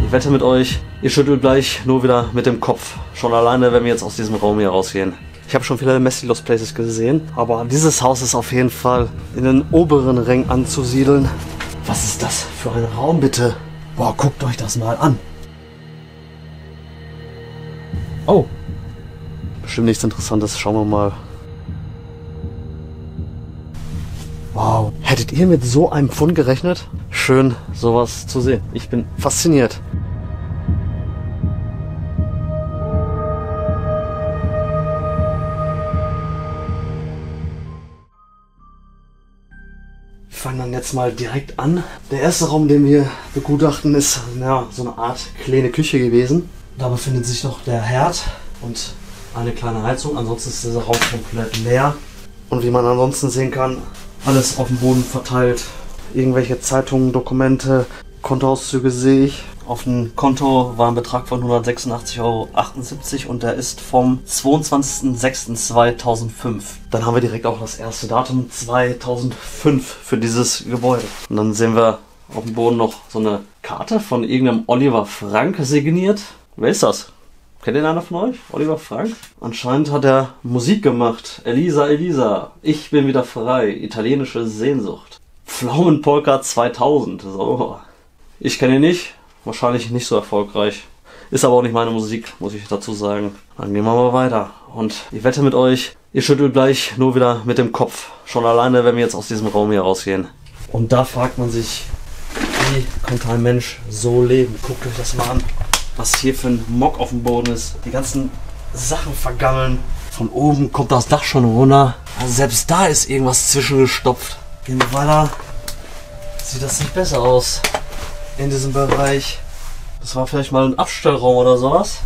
Ich wette mit euch, ihr schüttelt gleich nur wieder mit dem Kopf. Schon alleine, wenn wir jetzt aus diesem Raum hier rausgehen. Ich habe schon viele Messy Lost Places gesehen, aber dieses Haus ist auf jeden Fall in den oberen Rängen anzusiedeln. Was ist das für ein Raum, bitte? Boah, guckt euch das mal an. Oh. Bestimmt nichts Interessantes, schauen wir mal. Wow. Hättet ihr mit so einem Fund gerechnet? Schön, sowas zu sehen. Ich bin fasziniert. Wir fangen dann jetzt mal direkt an. Der erste Raum, den wir begutachten, ist ja, so eine Art kleine Küche gewesen. Da befindet sich noch der Herd und eine kleine Heizung. Ansonsten ist dieser Raum komplett leer. Und wie man ansonsten sehen kann, alles auf dem Boden verteilt. Irgendwelche Zeitungen, Dokumente, Kontoauszüge sehe ich. Auf dem Konto war ein Betrag von 186,78 € und der ist vom 22.06.2005. Dann haben wir direkt auch das erste Datum 2005 für dieses Gebäude. Und dann sehen wir auf dem Boden noch so eine Karte von irgendeinem Oliver Frank signiert. Wer ist das? Kennt ihr einer von euch? Oliver Frank? Anscheinend hat er Musik gemacht. Elisa, Elisa, ich bin wieder frei. Italienische Sehnsucht. Pflaumenpolka 2000. So. Ich kenne ihn nicht. Wahrscheinlich nicht so erfolgreich. Ist aber auch nicht meine Musik, muss ich dazu sagen. Dann gehen wir mal weiter. Und ich wette mit euch, ihr schüttelt gleich nur wieder mit dem Kopf. Schon alleine, wenn wir jetzt aus diesem Raum hier rausgehen. Und da fragt man sich, wie konnte ein Mensch so leben? Guckt euch das mal an. Was hier für ein Mock auf dem Boden ist. Die ganzen Sachen vergammeln. Von oben kommt das Dach schon runter. Also selbst da ist irgendwas zwischengestopft. Gehen wir weiter. Sieht das nicht besser aus. In diesem Bereich. Das war vielleicht mal ein Abstellraum oder sowas.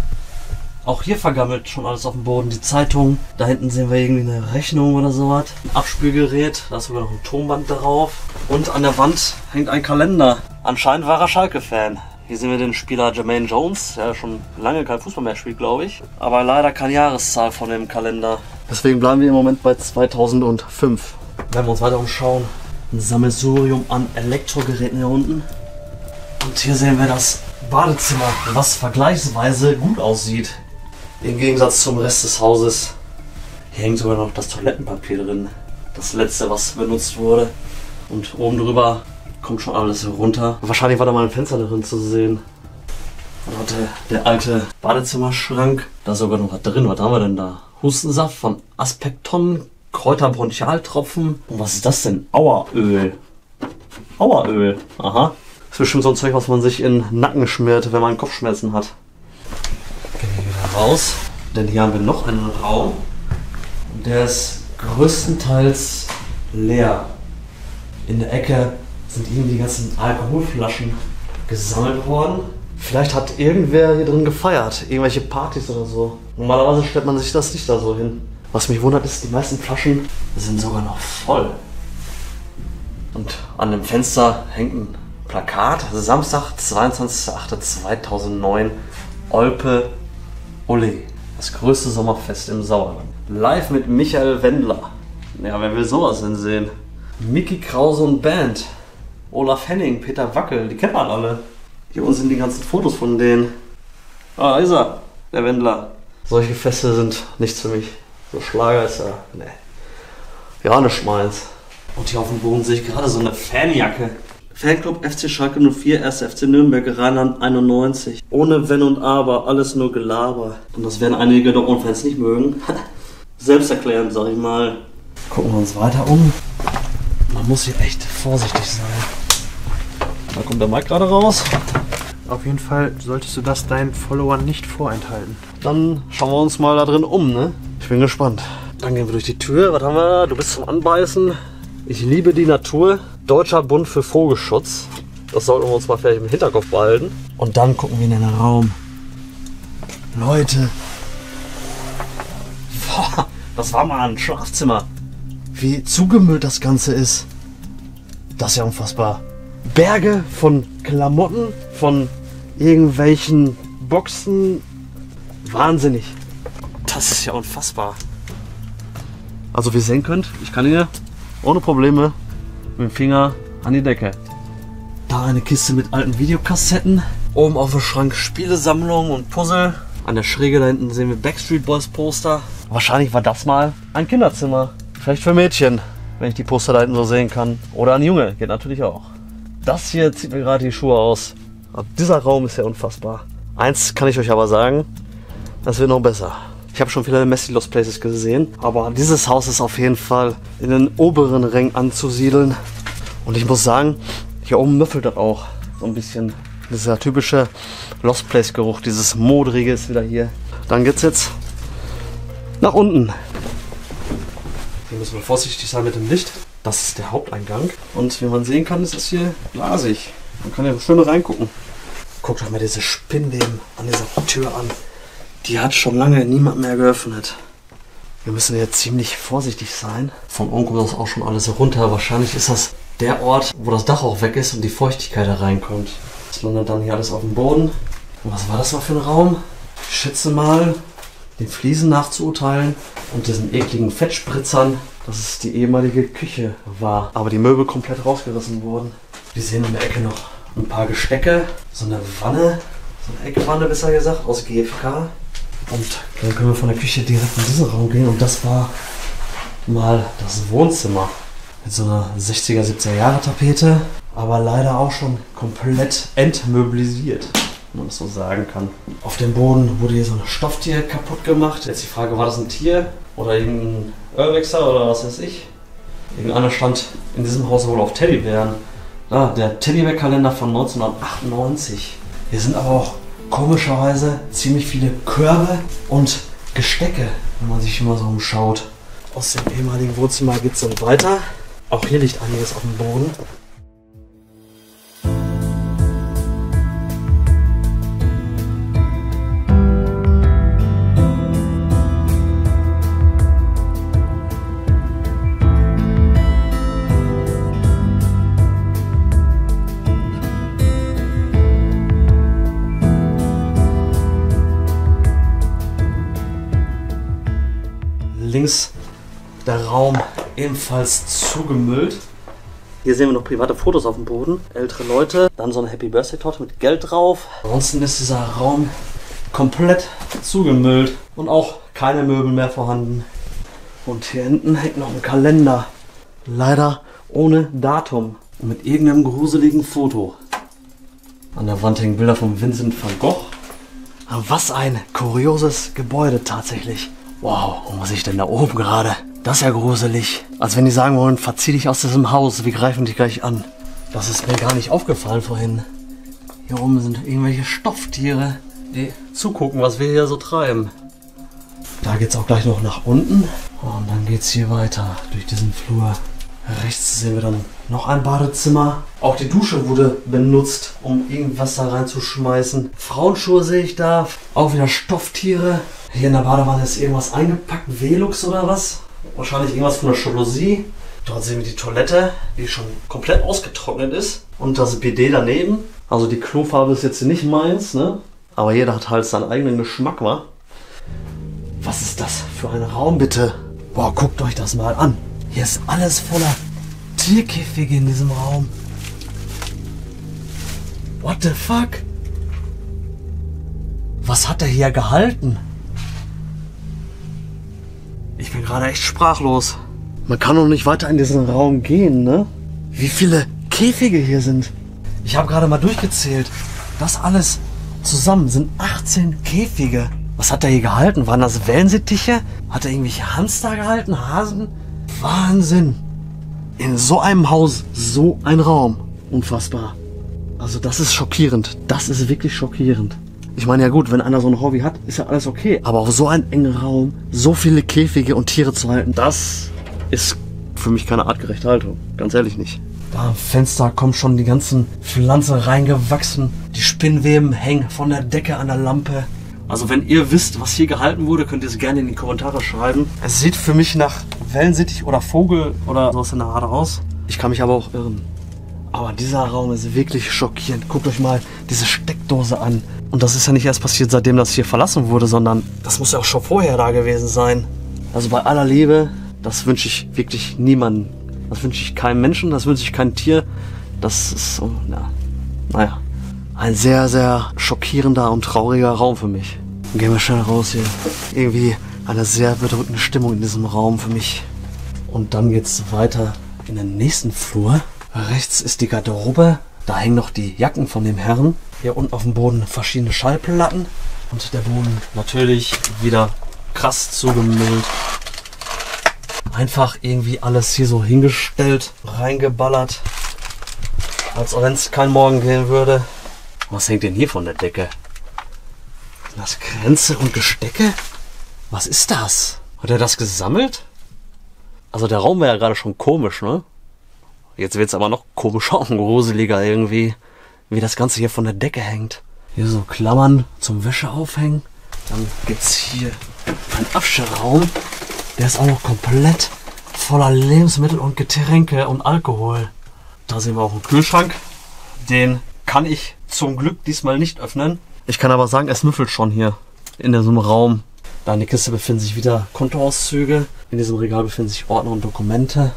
Auch hier vergammelt schon alles auf dem Boden. Die Zeitung. Da hinten sehen wir irgendwie eine Rechnung oder sowas. Ein Abspielgerät. Da ist sogar noch ein Tonband drauf. Und an der Wand hängt ein Kalender. Anscheinend war er Schalke-Fan. Hier sehen wir den Spieler Jermaine Jones, der schon lange kein Fußball mehr spielt, glaube ich. Aber leider keine Jahreszahl von dem Kalender. Deswegen bleiben wir im Moment bei 2005. Wenn wir uns weiter umschauen, ein Sammelsurium an Elektrogeräten hier unten. Und hier sehen wir das Badezimmer, was vergleichsweise gut aussieht. Im Gegensatz zum Rest des Hauses. Hier hängt sogar noch das Toilettenpapier drin. Das letzte, was benutzt wurde. Und oben drüber kommt schon alles runter. Wahrscheinlich war da mal ein Fenster drin zu sehen. Und hatte der alte Badezimmerschrank. Da ist sogar noch was drin. Was haben wir denn da? Hustensaft von Aspekton, Kräuterbronchialtropfen. Und was ist das denn? Aueröl. Aueröl. Aha. Das ist bestimmt so ein Zeug, was man sich in den Nacken schmiert, wenn man Kopfschmerzen hat. Gehen wir wieder raus. Denn hier haben wir noch einen Raum. Und der ist größtenteils leer. In der Ecke sind irgendwie die ganzen Alkoholflaschen gesammelt worden. Vielleicht hat irgendwer hier drin gefeiert, irgendwelche Partys oder so. Normalerweise stellt man sich das nicht da so hin. Was mich wundert ist, die meisten Flaschen sind sogar noch voll. Und an dem Fenster hängt ein Plakat. Samstag, 22.08.2009, Olpe Ole. Das größte Sommerfest im Sauerland. Live mit Michael Wendler. Ja, wer will sowas denn sehen? Mickey Krause und Band. Olaf Henning, Peter Wackel, die kennt man alle. Hier unten sind die ganzen Fotos von denen. Ah, da ist er, der Wendler. Solche Feste sind nichts für mich. So Schlager ist er, ne. Ja, nicht meins. Und hier auf dem Boden sehe ich gerade so eine Fanjacke. Fanclub FC Schalke 04, 1. FC Nürnberg, Rheinland 91. Ohne Wenn und Aber, alles nur Gelaber. Und das werden einige Dortmund-Fans nicht mögen. Selbsterklärend, sag ich mal. Gucken wir uns weiter um. Man muss hier echt vorsichtig sein. Da kommt der Mike gerade raus. Auf jeden Fall solltest du das deinen Followern nicht vorenthalten. Dann schauen wir uns mal da drin um, ne? Ich bin gespannt. Dann gehen wir durch die Tür. Was haben wir da? Du bist zum Anbeißen. Ich liebe die Natur. Deutscher Bund für Vogelschutz. Das sollten wir uns mal vielleicht im Hinterkopf behalten. Und dann gucken wir in den Raum. Leute. Boah, das war mal ein Schlafzimmer. Wie zugemüllt das Ganze ist. Das ist ja unfassbar. Berge von Klamotten, von irgendwelchen Boxen. Wahnsinnig. Das ist ja unfassbar. Also wie ihr sehen könnt, ich kann hier ohne Probleme mit dem Finger an die Decke. Da eine Kiste mit alten Videokassetten. Oben auf dem Schrank Spielesammlung und Puzzle. An der Schräge da hinten sehen wir Backstreet Boys Poster. Wahrscheinlich war das mal ein Kinderzimmer. Vielleicht für Mädchen, wenn ich die Poster da hinten so sehen kann. Oder ein Junge, geht natürlich auch. Das hier zieht mir gerade die Schuhe aus. Aber dieser Raum ist ja unfassbar. Eins kann ich euch aber sagen, das wird noch besser. Ich habe schon viele Messy Lost Places gesehen, aber dieses Haus ist auf jeden Fall in den oberen Rängen anzusiedeln. Und ich muss sagen, hier oben müffelt das auch so ein bisschen. Dieser typische Lost Place Geruch, dieses modrige ist wieder hier. Dann geht's jetzt nach unten. Hier müssen wir vorsichtig sein mit dem Licht. Das ist der Haupteingang. Und wie man sehen kann, ist es hier glasig. Man kann ja schön reingucken. Guckt euch mal diese Spinnweben an dieser Tür an. Die hat schon lange niemand mehr geöffnet. Wir müssen jetzt ziemlich vorsichtig sein. Von oben kommt das auch schon alles runter. Wahrscheinlich ist das der Ort, wo das Dach auch weg ist und die Feuchtigkeit da reinkommt. Das landet dann hier alles auf dem Boden. Und was war das mal für ein Raum? Ich schätze mal, den Fliesen nachzuurteilen und diesen ekligen Fettspritzern, dass es die ehemalige Küche war. Aber die Möbel komplett rausgerissen wurden. Wir sehen in der Ecke noch ein paar Gestecke, so eine Wanne, so eine Eckwanne besser gesagt, aus GFK. Und dann können wir von der Küche direkt in diesen Raum gehen. Und das war mal das Wohnzimmer. Mit so einer 60er, 70er Jahre Tapete. Aber leider auch schon komplett entmöblisiert, wenn man das so sagen kann. Auf dem Boden wurde hier so ein Stofftier kaputt gemacht. Jetzt die Frage, war das ein Tier oder irgendein Urwechsler oder was weiß ich? Irgendeiner stand in diesem Haus wohl auf Teddybären. Ah, der Teddybär-Kalender von 1998. Hier sind aber auch komischerweise ziemlich viele Körbe und Gestecke, wenn man sich immer so umschaut. Aus dem ehemaligen Wohnzimmer geht es dann weiter. Auch hier liegt einiges auf dem Boden. Links der Raum ebenfalls zugemüllt. Hier sehen wir noch private Fotos auf dem Boden. Ältere Leute. Dann so eine Happy Birthday Torte mit Geld drauf. Ansonsten ist dieser Raum komplett zugemüllt. Und auch keine Möbel mehr vorhanden. Und hier hinten hängt noch ein Kalender. Leider ohne Datum. Und mit irgendeinem gruseligen Foto. An der Wand hängen Bilder von Vincent van Gogh. Was ein kurioses Gebäude tatsächlich. Wow, und was ist denn da oben gerade? Das ist ja gruselig. Als wenn die sagen wollen, verzieh dich aus diesem Haus, wir greifen dich gleich an. Das ist mir gar nicht aufgefallen vorhin. Hier oben sind irgendwelche Stofftiere, die zugucken, was wir hier so treiben. Da geht's auch gleich noch nach unten. Und dann geht's hier weiter durch diesen Flur. Rechts sehen wir dann noch ein Badezimmer. Auch die Dusche wurde benutzt, um irgendwas da reinzuschmeißen. Frauenschuhe sehe ich da. Auch wieder Stofftiere. Hier in der Badewanne ist irgendwas eingepackt. Velux oder was? Wahrscheinlich irgendwas von der Jalousie. Dort sehen wir die Toilette, die schon komplett ausgetrocknet ist. Und das Bidet daneben. Also die Klofarbe ist jetzt nicht meins, ne? Aber jeder hat halt seinen eigenen Geschmack, wa? Was ist das für ein Raum, bitte? Boah, guckt euch das mal an. Hier ist alles voller Tierkäfige in diesem Raum. What the fuck? Was hat er hier gehalten? Ich bin gerade echt sprachlos. Man kann doch nicht weiter in diesen Raum gehen, ne? Wie viele Käfige hier sind. Ich habe gerade mal durchgezählt. Das alles zusammen sind 18 Käfige. Was hat er hier gehalten? Waren das Wellensittiche? Hat er irgendwelche Hamster gehalten? Hasen? Wahnsinn. In so einem Haus, so ein Raum. Unfassbar. Also das ist schockierend. Das ist wirklich schockierend. Ich meine, ja gut, wenn einer so ein Hobby hat, ist ja alles okay. Aber auf so einen engen Raum, so viele Käfige und Tiere zu halten, das ist für mich keine artgerechte Haltung. Ganz ehrlich nicht. Da am Fenster kommen schon die ganzen Pflanzen reingewachsen. Die Spinnweben hängen von der Decke an der Lampe. Also wenn ihr wisst, was hier gehalten wurde, könnt ihr es gerne in die Kommentare schreiben. Es sieht für mich nach Wellensittich oder Vogel oder sowas in der Art aus. Ich kann mich aber auch irren. Aber dieser Raum ist wirklich schockierend. Guckt euch mal diese Steckdose an. Und das ist ja nicht erst passiert, seitdem das hier verlassen wurde, sondern das muss ja auch schon vorher da gewesen sein. Also bei aller Liebe, das wünsche ich wirklich niemandem. Das wünsche ich keinem Menschen, das wünsche ich keinem Tier. Das ist so, ja, naja. Ein sehr, sehr schockierender und trauriger Raum für mich. Gehen wir schnell raus hier. Irgendwie eine sehr bedrückende Stimmung in diesem Raum für mich. Und dann geht's weiter in den nächsten Flur. Rechts ist die Garderobe. Da hängen noch die Jacken von dem Herrn. Hier unten auf dem Boden verschiedene Schallplatten. Und der Boden natürlich wieder krass zugemüllt. Einfach irgendwie alles hier so hingestellt, reingeballert. Als wenn es kein Morgen gehen würde. Was hängt denn hier von der Decke? Sind das Kränze und Gestecke? Was ist das? Hat er das gesammelt? Also der Raum war ja gerade schon komisch, ne? Jetzt wird es aber noch komischer und gruseliger irgendwie, wie das Ganze hier von der Decke hängt. Hier so Klammern zum Wäsche aufhängen. Dann gibt es hier einen Abstellraum. Der ist auch noch komplett voller Lebensmittel und Getränke und Alkohol. Da sehen wir auch einen Kühlschrank. Den kann ich zum Glück diesmal nicht öffnen. Ich kann aber sagen, es müffelt schon hier in diesem Raum. Da in der Kiste befinden sich wieder Kontoauszüge. In diesem Regal befinden sich Ordner und Dokumente.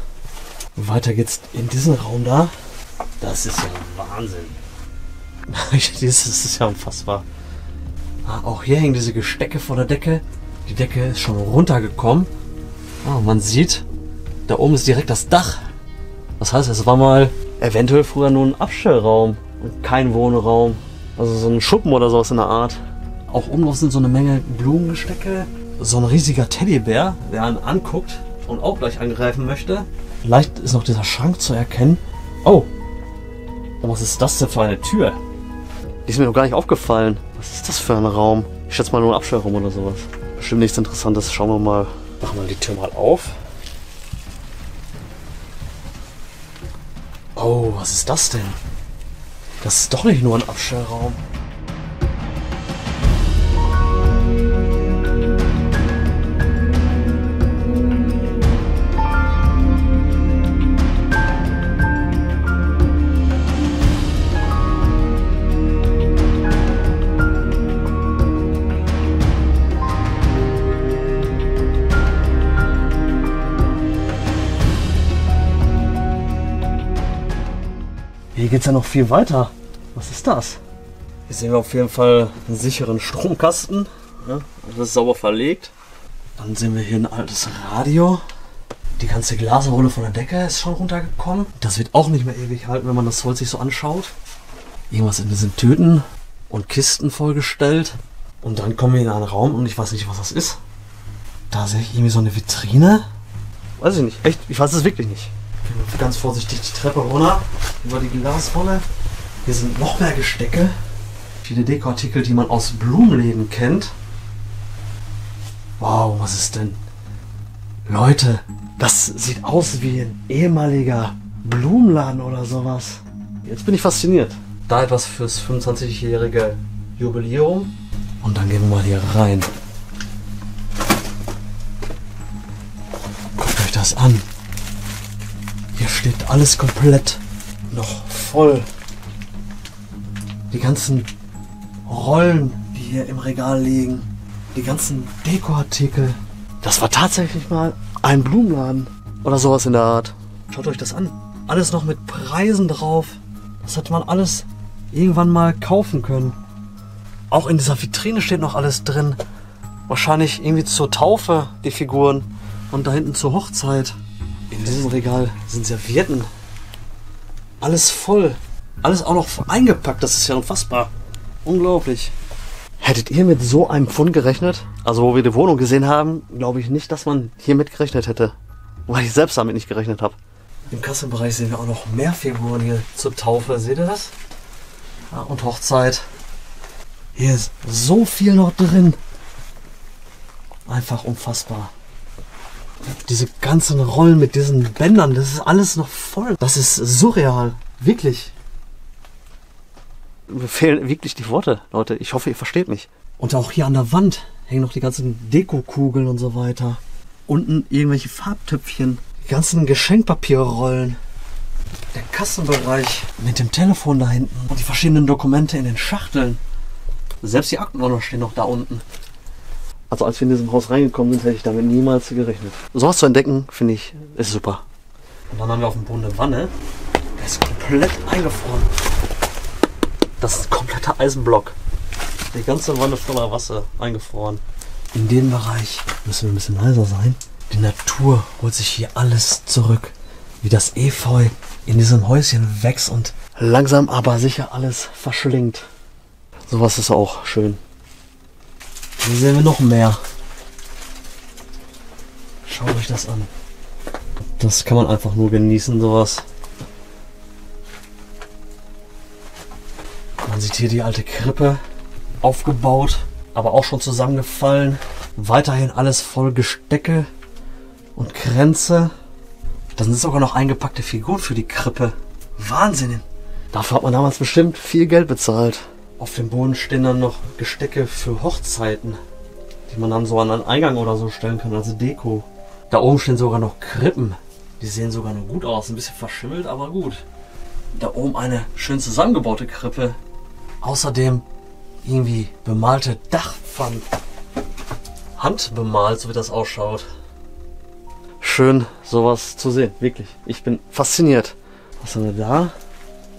Weiter geht's in diesen Raum da. Das ist ja Wahnsinn. Das ist ja unfassbar. Auch hier hängen diese Gestecke vor der Decke. Die Decke ist schon runtergekommen. Man sieht, da oben ist direkt das Dach. Das heißt, es war mal eventuell früher nur ein Abstellraum und kein Wohnraum. Also so ein Schuppen oder sowas in der Art. Auch oben drauf sind so eine Menge Blumengestecke. So ein riesiger Teddybär, der einen anguckt und auch gleich angreifen möchte. Vielleicht ist noch dieser Schrank zu erkennen. Oh, was ist das denn für eine Tür? Die ist mir noch gar nicht aufgefallen. Was ist das für ein Raum? Ich schätze mal nur ein Abstellraum oder sowas. Bestimmt nichts Interessantes. Schauen wir mal. Machen wir die Tür mal auf. Oh, was ist das denn? Das ist doch nicht nur ein Abstellraum. Hier geht es ja noch viel weiter. Was ist das? Hier sehen wir auf jeden Fall einen sicheren Stromkasten. Ja, das ist sauber verlegt. Dann sehen wir hier ein altes Radio. Die ganze Glasrolle von der Decke ist schon runtergekommen. Das wird auch nicht mehr ewig halten, wenn man das Holz sich so anschaut. Irgendwas in diesen Tüten und Kisten vollgestellt. Und dann kommen wir in einen Raum und ich weiß nicht, was das ist. Da sehe ich irgendwie so eine Vitrine. Weiß ich nicht. Echt, ich weiß es wirklich nicht. Gehen wir ganz vorsichtig die Treppe runter, über die Glasrolle. Hier sind noch mehr Gestecke. Viele Dekoartikel, die man aus Blumenläden kennt. Wow, was ist denn? Leute, das sieht aus wie ein ehemaliger Blumenladen oder sowas. Jetzt bin ich fasziniert. Da etwas fürs 25-jährige Jubiläum. Und dann gehen wir mal hier rein. Guckt euch das an. Hier steht alles komplett noch voll. Die ganzen Rollen, die hier im Regal liegen. Die ganzen Dekoartikel. Das war tatsächlich mal ein Blumenladen. Oder sowas in der Art. Schaut euch das an. Alles noch mit Preisen drauf. Das hätte man alles irgendwann mal kaufen können. Auch in dieser Vitrine steht noch alles drin. Wahrscheinlich irgendwie zur Taufe, die Figuren. Und da hinten zur Hochzeit. In diesem Regal sind Servietten. Alles voll. Alles auch noch eingepackt. Das ist ja unfassbar. Unglaublich. Hättet ihr mit so einem Fund gerechnet? Also wo wir die Wohnung gesehen haben, glaube ich nicht, dass man hier mit gerechnet hätte. Weil ich selbst damit nicht gerechnet habe. Im Kassenbereich sehen wir auch noch mehr Figuren hier zur Taufe. Seht ihr das? Ja, und Hochzeit. Hier ist so viel noch drin. Einfach unfassbar. Diese ganzen Rollen mit diesen Bändern, das ist alles noch voll. Das ist surreal. Wirklich. Mir fehlen wirklich die Worte, Leute. Ich hoffe, ihr versteht mich. Und auch hier an der Wand hängen noch die ganzen Dekokugeln und so weiter. Unten irgendwelche Farbtöpfchen. Die ganzen Geschenkpapierrollen. Der Kassenbereich mit dem Telefon da hinten. Und die verschiedenen Dokumente in den Schachteln. Selbst die Aktenordner stehen noch da unten. Also als wir in diesem Haus reingekommen sind, hätte ich damit niemals gerechnet. Sowas zu entdecken, finde ich, ist super. Und dann haben wir auf dem Boden eine Wanne. Der ist komplett eingefroren. Das ist ein kompletter Eisenblock. Die ganze Wanne voller Wasser eingefroren. In dem Bereich müssen wir ein bisschen leiser sein. Die Natur holt sich hier alles zurück. Wie das Efeu in diesem Häuschen wächst und langsam aber sicher alles verschlingt. Sowas ist auch schön. Hier sehen wir noch mehr. Schaut euch das an. Das kann man einfach nur genießen, sowas. Man sieht hier die alte Krippe aufgebaut, aber auch schon zusammengefallen. Weiterhin alles voll Gestecke und Kränze. Da sind sogar noch eingepackte Figuren für die Krippe. Wahnsinn! Dafür hat man damals bestimmt viel Geld bezahlt. Auf dem Boden stehen dann noch Gestecke für Hochzeiten, die man dann so an einen Eingang oder so stellen kann als Deko. Da oben stehen sogar noch Krippen. Die sehen sogar noch gut aus. Ein bisschen verschimmelt, aber gut. Da oben eine schön zusammengebaute Krippe. Außerdem irgendwie bemalte Dachpfannen. Handbemalt, so wie das ausschaut. Schön, sowas zu sehen. Wirklich. Ich bin fasziniert. Was haben wir da?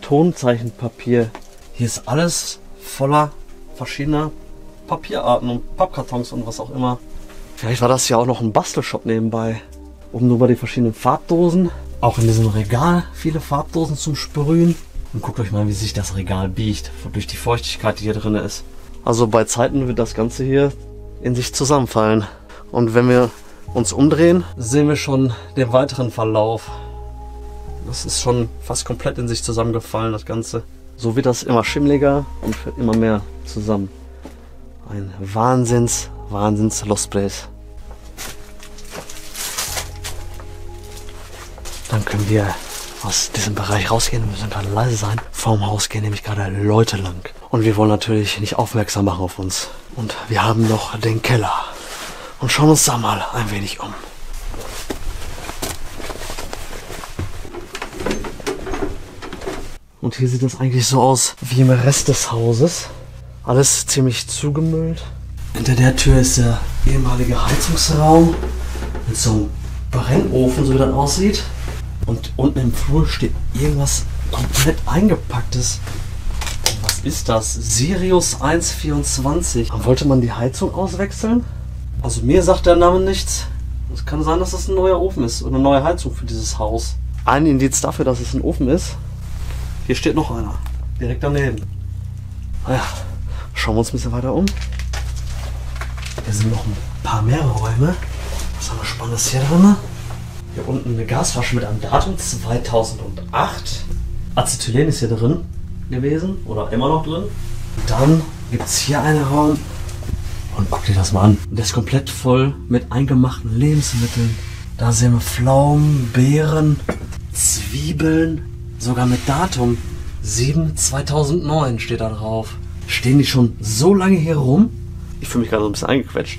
Tonzeichenpapier. Hier ist alles voller verschiedener Papierarten und Pappkartons und was auch immer. Vielleicht war das ja auch noch ein Bastelshop nebenbei. Oben nur bei die verschiedenen Farbdosen. Auch in diesem Regal viele Farbdosen zum Sprühen. Und guckt euch mal, wie sich das Regal biegt. Durch die Feuchtigkeit, die hier drin ist. Also bei Zeiten wird das Ganze hier in sich zusammenfallen. Und wenn wir uns umdrehen, sehen wir schon den weiteren Verlauf. Das ist schon fast komplett in sich zusammengefallen, das Ganze. So wird das immer schimmliger und fällt immer mehr zusammen. Ein Wahnsinns Lost Place. Dann können wir aus diesem Bereich rausgehen. Wir müssen gerade leise sein. Vorm Haus gehen nämlich gerade Leute lang. Und wir wollen natürlich nicht aufmerksam machen auf uns. Und wir haben noch den Keller. Und schauen uns da mal ein wenig um. Und hier sieht das eigentlich so aus wie im Rest des Hauses. Alles ziemlich zugemüllt. Hinter der Tür ist der ehemalige Heizungsraum mit so einem Brennofen, so wie das aussieht. Und unten im Flur steht irgendwas komplett eingepacktes. Und was ist das? Sirius 124. Wollte man die Heizung auswechseln? Also mir sagt der Name nichts. Es kann sein, dass das ein neuer Ofen ist oder eine neue Heizung für dieses Haus. Ein Indiz dafür, dass es ein Ofen ist. Hier steht noch einer. Direkt daneben. Naja, schauen wir uns ein bisschen weiter um. Hier sind noch ein paar mehr Räume. Was haben wir Spannendes hier drin? Hier unten eine Gasflasche mit einem Datum 2008. Acetylen ist hier drin gewesen oder immer noch drin. Und dann gibt es hier einen Raum. Und guck dir das mal an. Der ist komplett voll mit eingemachten Lebensmitteln. Da sehen wir Pflaumen, Beeren, Zwiebeln. Sogar mit Datum 7/2009 steht da drauf. Stehen die schon so lange hier rum? Ich fühle mich gerade so ein bisschen eingequetscht.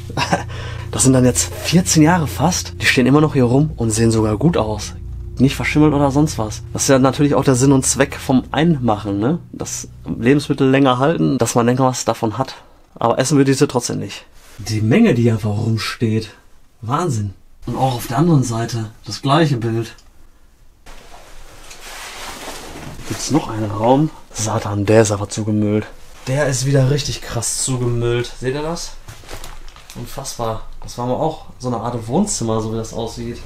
Das sind dann jetzt 14 Jahre fast. Die stehen immer noch hier rum und sehen sogar gut aus. Nicht verschimmelt oder sonst was. Das ist ja natürlich auch der Sinn und Zweck vom Einmachen, ne? Dass Lebensmittel länger halten, dass man länger was davon hat. Aber essen würde ich sie trotzdem nicht. Die Menge, die einfach rumsteht. Wahnsinn. Und auch auf der anderen Seite das gleiche Bild. Gibt es noch einen Raum? Satan, der ist aber zugemüllt. Der ist wieder richtig krass zugemüllt. Seht ihr das? Unfassbar. Das war mal auch so eine Art Wohnzimmer, so wie das aussieht.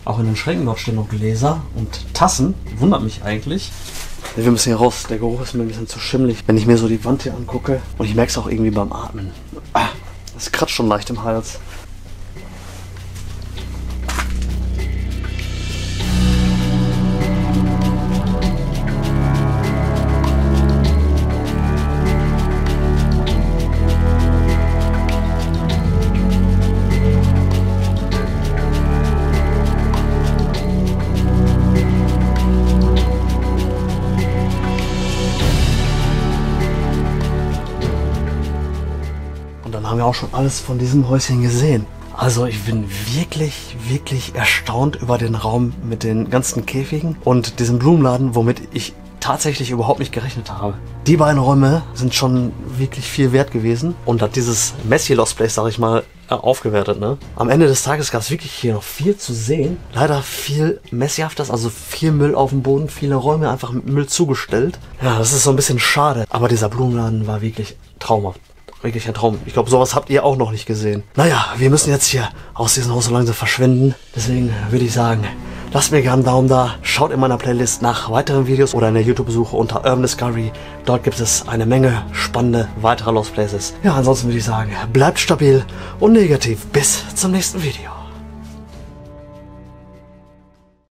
Auch in den Schränken dort stehen noch Gläser und Tassen. Wundert mich eigentlich. Wir müssen hier raus. Der Geruch ist mir ein bisschen zu schimmelig. Wenn ich mir so die Wand hier angucke. Und ich merke es auch irgendwie beim Atmen. Es kratzt schon leicht im Hals. Haben wir auch schon alles von diesem Häuschen gesehen. Also ich bin wirklich erstaunt über den Raum mit den ganzen Käfigen und diesem Blumenladen, womit ich tatsächlich überhaupt nicht gerechnet habe. Die beiden Räume sind schon wirklich viel wert gewesen und hat dieses Messy Lost Place, sag ich mal, aufgewertet, ne? Am Ende des Tages gab es wirklich hier noch viel zu sehen. Leider viel Messyhaftes, also viel Müll auf dem Boden, viele Räume einfach mit Müll zugestellt. Ja, das ist so ein bisschen schade. Aber dieser Blumenladen war wirklich traumhaft. Wirklich ein Traum. Ich glaube, sowas habt ihr auch noch nicht gesehen. Naja, wir müssen jetzt hier aus diesem Haus so langsam verschwinden. Deswegen würde ich sagen, lasst mir gerne einen Daumen da. Schaut in meiner Playlist nach weiteren Videos oder in der YouTube-Suche unter Urban Discovery. Dort gibt es eine Menge spannende weitere Lost Places. Ja, ansonsten würde ich sagen, bleibt stabil und negativ. Bis zum nächsten Video.